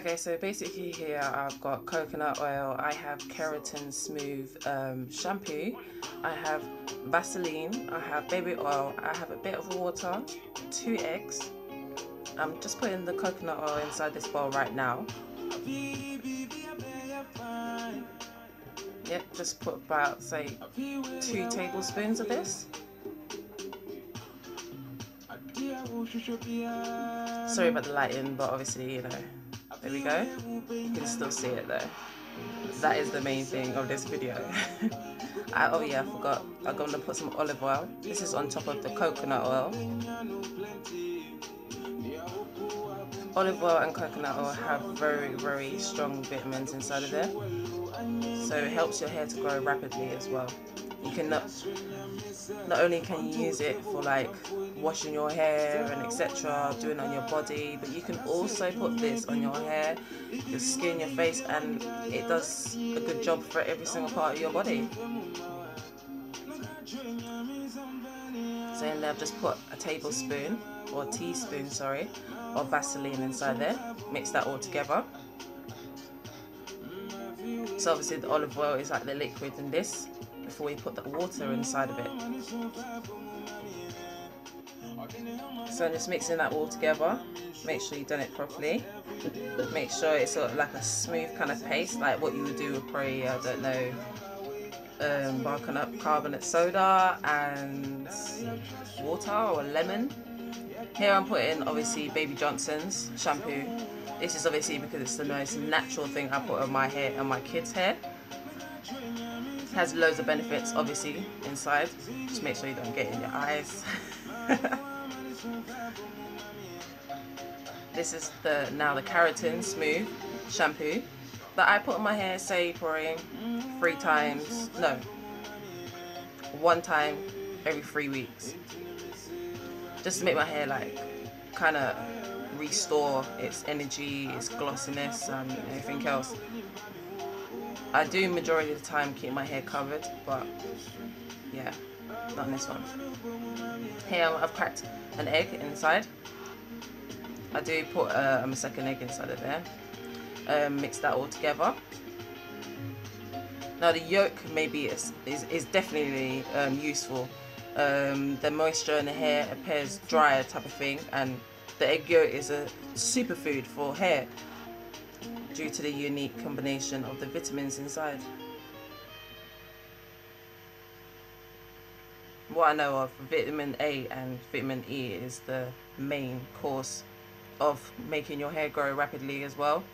Okay, so basically here I've got coconut oil, I have keratin smooth shampoo, I have Vaseline, I have baby oil, I have a bit of water, 2 eggs. I'm just putting the coconut oil inside this bowl right now. Yep, just put about, say, 2 tablespoons of this. Sorry about the lighting, but obviously, you know, there we go. You can still see it though. That is the main thing of this video. Oh yeah, I forgot. I'm going to put some olive oil. This is on top of the coconut oil. Olive oil and coconut oil have very, very strong vitamins inside of there. So it helps your hair to grow rapidly as well. You can not only can you use it for like washing your hair and etc, doing it on your body, but you can also put this on your hair, your skin, your face, and it does a good job for every single part of your body. So in there I've just put a tablespoon, or teaspoon sorry, of Vaseline inside there. Mix that all together. So obviously the olive oil is like the liquid in this, before we put the water inside of it. So I'm just mixing that all together. Make sure you've done it properly. Make sure it's sort of like a smooth kind of paste, like what you would do with probably, I don't know, bicarbonate soda and water or lemon. Here I'm putting obviously Baby Johnson's shampoo. This is obviously because it's the most natural thing I put on my hair and my kids' hair. It has loads of benefits obviously inside. Just make sure you don't get it in your eyes. This is now the keratin smooth shampoo that I put on my hair, say probably 1 time every 3 weeks, just to make my hair like kind of restore its energy, its glossiness and everything else. I do majority of the time keep my hair covered, but yeah, not in this one. Here I've cracked an egg inside. I do put a second egg inside of there. Mix that all together. Now the yolk maybe is definitely useful. The moisture in the hair appears drier type of thing, and the egg yolk is a superfood for hair due to the unique combination of the vitamins inside. What I know of, vitamin A and vitamin E is the main cause of making your hair grow rapidly as well.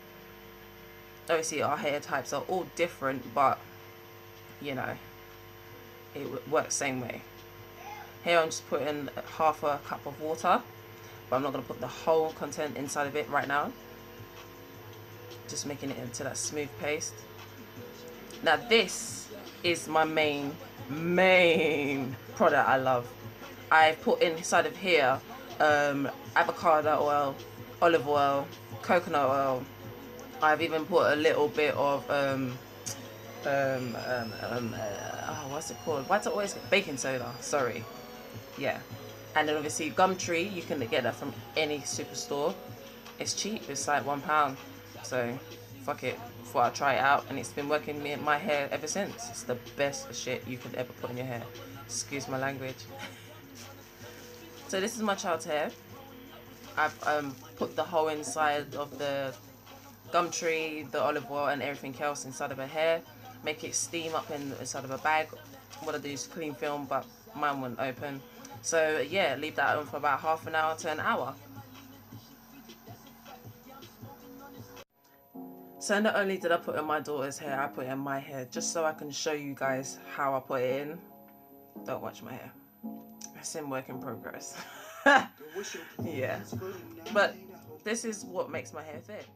Obviously our hair types are all different, but you know, it works same way. Here I'm just putting half a cup of water, but I'm not going to put the whole content inside of it right now. Just making it into that smooth paste. Now this is my main product I love. I've put inside of here avocado oil, olive oil, coconut oil. I've even put a little bit of what's it called? Why's it always baking soda? Sorry. Yeah. And then obviously Gumtree, you can get that from any superstore. It's cheap, it's like £1. So fuck it, thought I'd try it out, and it's been working in my hair ever since. It's the best shit you could ever put in your hair. Excuse my language. So this is my child's hair. I've put the whole inside of the Gumtree, the olive oil and everything else inside of her hair. Make it steam up inside of a bag. What I do is clean film, but mine wouldn't open. So yeah, leave that on for about half an hour to an hour. So not only did I put in my daughter's hair, I put it in my hair just so I can show you guys how I put it in. Don't watch my hair. It's in work in progress. Yeah. But this is what makes my hair thick.